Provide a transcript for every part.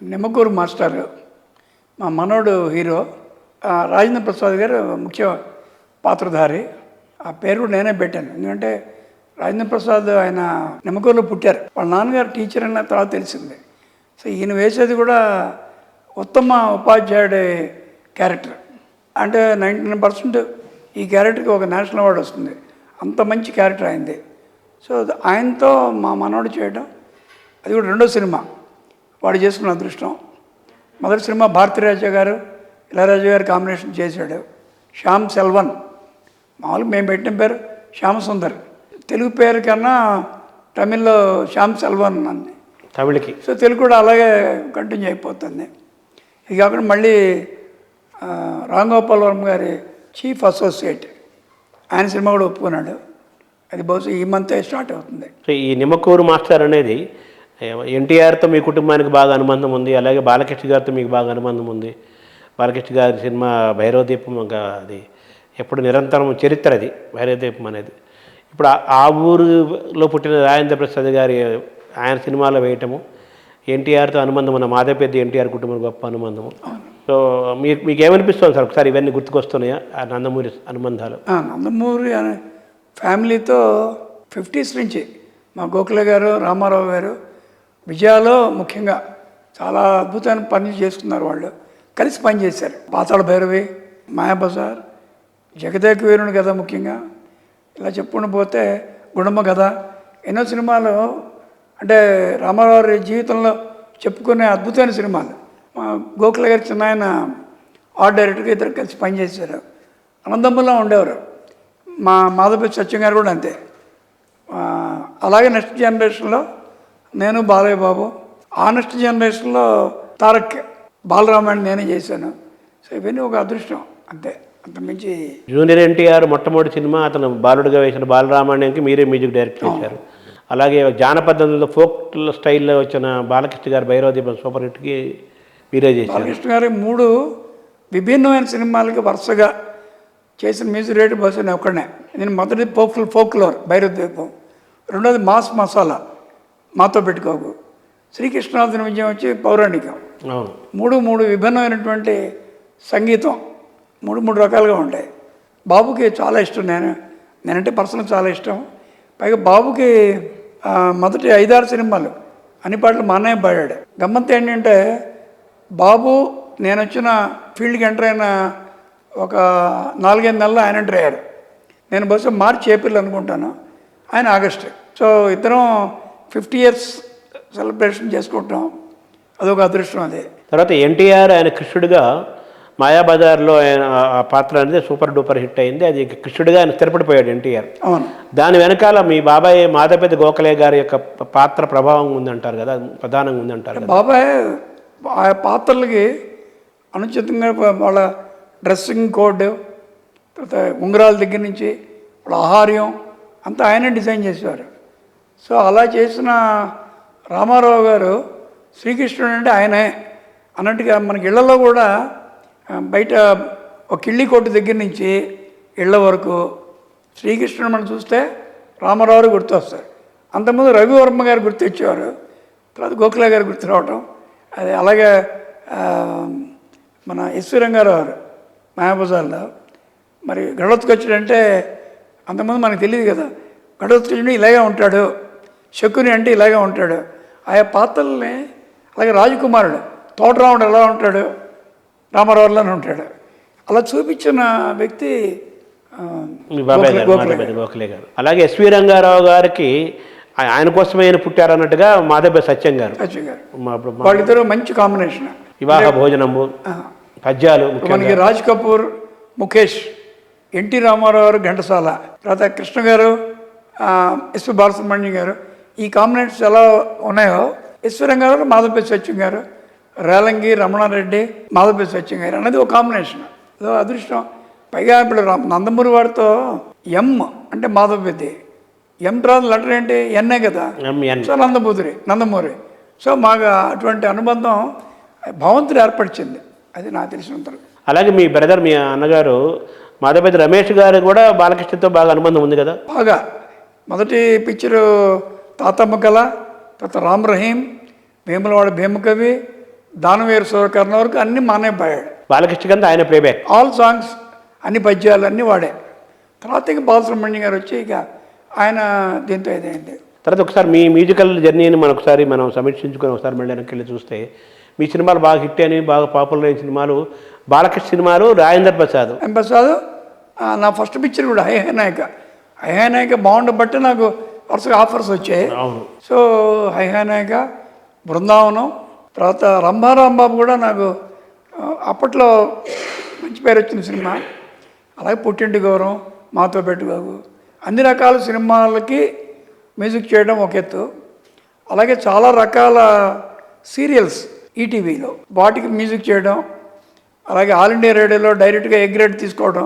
Nimmakuru master మా మనోడు hero Rajendra Prasad గారు ముఖ్య పాత్రధారి. ఆ పేరు కూడా నేనే పెట్టాను. ఎందుకంటే రాజేంద్ర ప్రసాద్ ఆయన నిమ్మకూరులో పుట్టారు. వాళ్ళ నాన్నగారు టీచర్ అన్న తర్వాత తెలిసింది. సో ఈయన వేసేది కూడా ఉత్తమ ఉపాధ్యాయుడి క్యారెక్టర్. అంటే 99% ఈ క్యారెక్టర్కి ఒక నేషనల్ అవార్డు వస్తుంది. అంత మంచి క్యారెక్టర్ అయింది. సో ఆయనతో మా మనోడు చేయడం, అది కూడా రెండో సినిమా వాడు చేసుకున్న అదృష్టం. మొదటి సినిమా భారతీరాజా గారు ఇళయరాజా గారు కాంబినేషన్ చేశాడు. శ్యామ్ సెల్వన్, మామూలుగా మేము పెట్టిన పేరు శ్యామ సుందర్. తెలుగు పేరు కన్నా తమిళ్లో శ్యామ్ సెల్వన్ అంది తమిళకి. సో తెలుగు కూడా అలాగే కంటిన్యూ అయిపోతుంది. ఇది కాకుండా మళ్ళీ రామ్ గోపాల్ వర్మ గారి చీఫ్ అసోసియేట్, ఆయన సినిమా కూడా ఒప్పుకున్నాడు. అది బహుశా ఈ మంతే స్టార్ట్ అవుతుంది. సో ఈ నిమ్మకూరు మాస్టర్ అనేది ఎన్టీఆర్తో మీ కుటుంబానికి బాగా అనుబంధం ఉంది, అలాగే బాలకృష్ణ గారితో మీకు బాగా అనుబంధం ఉంది. బాలకృష్ణ గారి సినిమా భైరవదీపం ఇంకా అది ఎప్పుడు నిరంతరం చరిత్ర, అది భైరవదీపం అనేది. ఇప్పుడు ఆ ఊరిలో పుట్టిన రాజేంద్ర ప్రసాద్ గారి ఆయన సినిమాలో వేయటము, ఎన్టీఆర్తో అనుబంధం ఉన్న మాధవపెద్ది ఎన్టీఆర్ కుటుంబం గొప్ప అనుబంధము. సో మీకు ఏమనిపిస్తుంది సార్ ఒకసారి ఇవన్నీ గుర్తుకొస్తున్నాయా ఆ నందమూరి అనుబంధాలు? నందమూరి అనే ఫ్యామిలీతో 50s నుంచి మా గోఖలే గారు, రామారావు గారు విజయాలో ముఖ్యంగా చాలా అద్భుతమైన పనులు చేసుకున్నారు. వాళ్ళు కలిసి పనిచేశారు. పాతాళ భైరవి, మాయాబజార్, జగదేక వీరుని కథ, ముఖ్యంగా ఇలా చెప్పుకుంటూ పోతే గుణమ్మ కథ, ఎన్నో సినిమాలు అంటే రామారావు గారి జీవితంలో చెప్పుకునే అద్భుతమైన సినిమాలు. మా గోఖలే గారి చిన్న ఆయన ఆర్ట్ డైరెక్టర్గా ఇద్దరు కలిసి పనిచేశారు. అనంతమ్ములా ఉండేవారు. మా మాధవపతి సత్యం గారు కూడా అంతే. అలాగే నెక్స్ట్ జనరేషన్లో నేను బాలయ్య బాబు, ఆ నెక్స్ట్ జనరేషన్లో తారక్ బాలరామాయణ నేనే చేశాను. సో ఇవన్నీ ఒక అదృష్టం అంతే, అంతమించి. జూనియర్ ఎన్టీఆర్ మొట్టమొదటి సినిమా అతను బాలుడిగా వేసిన బాలరామాయణకి మీరే మ్యూజిక్ డైరెక్ట్ చేశారు. అలాగే జానపదంలో ఫోక్ స్టైల్లో వచ్చిన బాలకృష్ణ గారు భైరవదీపం సూపర్ హిట్కి మీరే చేశారు. బాలకృష్ణ గారి 3 విభిన్నమైన సినిమాలకి వరుసగా చేసిన మ్యూజిక్ డైరెక్టర్ బహుశా నేను ఒక్కడనే. నేను మొదటి ఫోక్లోర్ భైరవదీపం, రెండోది మాస్ మసాలా మాతో పెట్టుకోకు, శ్రీకృష్ణార్జున విజయం వచ్చి పౌరాణికం. 3 విభిన్నమైనటువంటి సంగీతం, 3 రకాలుగా ఉంటాయి. బాబుకి చాలా ఇష్టం. నేనంటే పర్సనల్ చాలా ఇష్టం. పైగా బాబుకి మొదటి 5-6 సినిమాలు అన్ని పాటలు మా అన్నయ్య పాడాడు. గమ్మత్తు ఏంటంటే బాబు నేను వచ్చిన ఫీల్డ్కి ఎంటర్ అయిన ఒక 4-5 నెలలు ఆయన ఎంటర్ అయ్యారు. నేను బహుశా మార్చి ఏప్రిల్ అనుకుంటాను, ఆయన ఆగస్టు. సో ఇద్దరం 50 years సెలబ్రేషన్ చేసుకుంటాం. అదొక అదృష్టం. అది తర్వాత ఎన్టీఆర్ ఆయన కృష్ణుడిగా మాయాబజార్లో ఆయన ఆ పాత్ర అనేది సూపర్ డూపర్ హిట్ అయింది. అది కృష్ణుడిగా ఆయన స్థిరపడిపోయాడు ఎన్టీఆర్. అవును. దాని వెనకాల మీ బాబాయ్ మాధవపెద్ది గోఖలే గారి యొక్క పాత్ర ప్రభావం ఉందంటారు కదా, ప్రధానంగా ఉందంటారు కదా. బాబాయ్ ఆ పాత్రలకి అనుచితంగా వాళ్ళ డ్రెస్సింగ్ కోడ్, తర్వాత ఉంగరాల దగ్గర నుంచి వాళ్ళ ఆహార్యం అంతా ఆయనే డిజైన్ చేసేవారు. సో అలా చేసిన రామారావు గారు శ్రీకృష్ణుడు అంటే ఆయనే అన్నట్టుగా మనకి ఇళ్లలో కూడా బయట ఒక కిళ్ళి కొట్టు దగ్గర నుంచి ఇళ్ల వరకు శ్రీకృష్ణుడు మనం చూస్తే రామారావు గుర్తొస్తారు. అంతకుముందు రవివర్మ గారు గుర్తొచ్చేవారు, తర్వాత గోఖలే గారు గుర్తు రావటం. అది అలాగే మన ఎస్వి రంగారావు గారు మాయాబజార్లో మరి గడవత్కొచ్చుడు అంటే అంతకుముందు మనకు తెలియదు కదా. గడవత్కొచ్చుడు ఇలాగే ఉంటాడు, శకుని అంటే ఇలాగే ఉంటాడు. ఆయా పాత్రల్ని అలాగే రాజకుమారుడు తోటరాముడు ఎలా ఉంటాడు, రామారావులోనే ఉంటాడు. అలా చూపించిన వ్యక్తి గోఖలే గారు. అలాగే ఎస్వి రంగారావు గారికి ఆయన కోసమే ఆయన పుట్టారన్నట్టుగా మాధవపెద్ది సత్యం గారు. వాళ్ళిద్దరూ మంచి కాంబినేషన్. వివాహ భోజనము, పద్యాలు. మనకి రాజ్ కపూర్, ముఖేష్, ఎన్టీ రామారావు గారు ఘంటసాల, తర్వాత కృష్ణ గారు, ఎస్వి బాలసుబ్రహ్మణ్యం గారు, ఈ కాంబినేషన్స్ ఎలా ఉన్నాయో ఎస్వి రంగారావు మాధవపెద్ది సత్యం గారు, రేలంగి రమణారెడ్డి, మాధవపెద్ది సత్యం గారు అనేది ఒక కాంబినేషన్. అదో అదృష్టం. పైగా ఇప్పుడు నందమూరి వారితో ఎం అంటే మాధవపెద్ది, ఎం తర్వాత లెటర్ ఏంటి ఎన్నే కదా. సో నందమూరి. సో మాకు అటువంటి అనుబంధం భగవంతుడు ఏర్పరిచింది. అది నాకు తెలిసినంత. అలాగే మీ బ్రదర్, మీ అన్నగారు మాధవపెద్ది రమేష్ గారు కూడా బాలకృష్ణతో బాగా అనుబంధం ఉంది కదా. బాగా మొదటి పిక్చరు తాతమ్మ కళ, తర్వాత రామ్ రహీం, వేములవాడ భీమకవి, దానవీర సూరకర్ణ వరకు అన్నీ మానే పాడాడు. బాలకృష్ణ గారితో ఆయన ప్లేబ్యాక్. ఆల్ సాంగ్స్, అన్ని పద్యాలు అన్నీ వాడే. తర్వాత ఇక బాలసుబ్రహ్మణ్యం గారు వచ్చి ఇక ఆయన దీంతో ఇదైంది. తర్వాత ఒకసారి మీ మ్యూజికల్ జర్నీని మనం సమీక్షించుకొని ఒకసారి మళ్ళీ వెనక్కి వెళ్ళి చూస్తే మీ సినిమాలు బాగా హిట్ అని బాగా పాపులర్ అయిన సినిమాలు బాలకృష్ణ సినిమాలు, రాజేంద్ర ప్రసాద్. ప్రసాద్ నా ఫస్ట్ పిక్చర్ కూడా హైహానాయక బాగుండబట్టి నాకు వరుసగా ఆఫర్స్ వచ్చాయి. అవును. సో హైహానాయక, బృందావనం, తర్వాత రంభారాంబాబు కూడా నాకు అప్పట్లో మంచి పేరు వచ్చిన సినిమా. అలాగే పుట్టింటి గౌరవం, మాతో పెట్టుకోకు, అన్ని రకాల సినిమాలకి మ్యూజిక్ చేయడం ఒక ఎత్తు. అలాగే చాలా రకాల సీరియల్స్ ఈటీవీలో వాటికి మ్యూజిక్ చేయడం, అలాగే ఆల్ ఇండియా రేడియోలో డైరెక్ట్గా ఏ గ్రేడ్ తీసుకోవడం,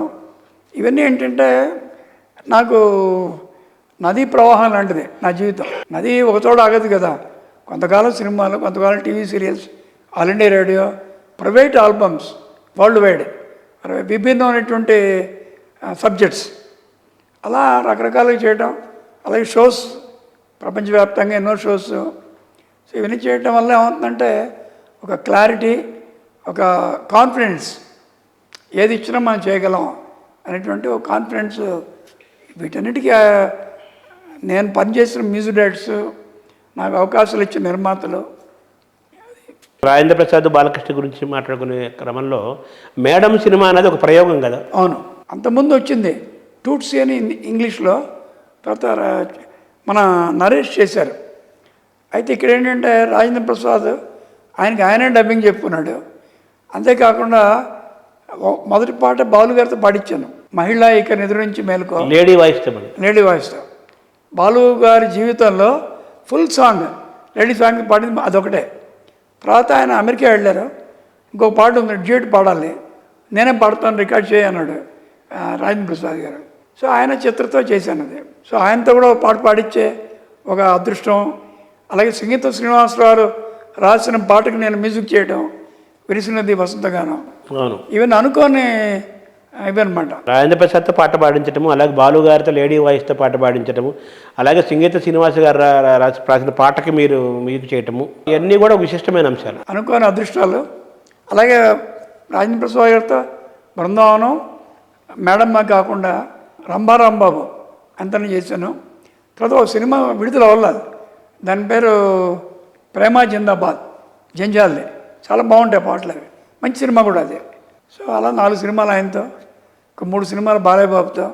ఇవన్నీ ఏంటంటే నాకు నదీ ప్రవాహం లాంటిది నా జీవితం. నది ఒకచోట ఆగదు కదా. కొంతకాలం సినిమాలు, కొంతకాలం TV serials, All India Radio, private albums world wide, విభిన్నమైనటువంటి సబ్జెక్ట్స్, అలా రకరకాలుగా చేయడం. అలాగే షోస్, ప్రపంచవ్యాప్తంగా ఎన్నో షోస్. సో ఇవన్నీ చేయటం వల్ల ఏమవుతుందంటే ఒక క్లారిటీ, ఒక కాన్ఫిడెన్స్, ఏది ఇచ్చినా మనం చేయగలం అనేటువంటి ఒక కాన్ఫిడెన్స్. వీటన్నిటికీ నేను పనిచేసిన మ్యూజిక్ డైరెక్టర్స్, నాకు అవకాశాలు ఇచ్చిన నిర్మాతలు. రాజేంద్ర ప్రసాద్, బాలకృష్ణ గురించి మాట్లాడుకునే క్రమంలో మేడం సినిమా అనేది ఒక ప్రయోగం కదా. అవును, అంతకుముందు వచ్చింది టూట్సీ అని ఇంగ్లీష్లో, తర్వాత మన నరేష్ చేశారు. అయితే ఇక్కడ ఏంటంటే రాజేంద్ర ప్రసాద్ ఆయనే డబ్బింగ్ చెప్పుకున్నాడు. అంతేకాకుండా మొదటి పాట బాలు గారితో పాడించాను, మహిళా ఇక నిద్ర నుంచి మేలుకో, లేడీ వాయిస్తో. బాలు గారి జీవితంలో ఫుల్ సాంగ్, లేడీ సాంగ్ పాడింది అదొకటే. తర్వాత ఆయన అమెరికా వెళ్ళారు, ఇంకొక పాట ఉంది, డ్యూట్ పాడాలి, నేనే పాడతాను, రికార్డ్ చేయన్నాడు రాజేంద్ర ప్రసాద్ గారు. సో ఆయన చిత్రతో చేశాను అది. సో ఆయనతో కూడా ఒక పాట పాడించే ఒక అదృష్టం. అలాగే సంగీత శ్రీనివాసరావు రాసిన పాటకు నేను మ్యూజిక్ చేయడం, విరిసినది వసంతగానం, ఇవన్నీ అనుకోని ఇవన్నమాట. రాజేంద్ర ప్రసాద్తో పాట పాడించడము, అలాగే బాలు గారితో లేడీ వాయిస్తో పాట పాడించడము, అలాగే సంగీత శ్రీనివాస గారు రాసిన పాటకి మీరు మ్యూజిక్ చేయటము, ఇవన్నీ కూడా విశిష్టమైన అంశాలు, అనుకోని అదృష్టాలు. అలాగే రాజేంద్ర ప్రసాద్ గారితో బృందావనం, మేడమ్మ కాకుండా రంభారాంబాబు అంతని చేశాను. తర్వాత ఒక సినిమా విడుదల అవ్వలేదు, దాని పేరు ప్రేమ జిందాబాద్, జంజాల్ది. చాలా బాగుంటాయి పాటలు అవి, మంచి సినిమా కూడా అది. సో అలా 4 సినిమాలు ఆయనతో, ఒక 3 సినిమాలు బాలయ్య బాబుతో.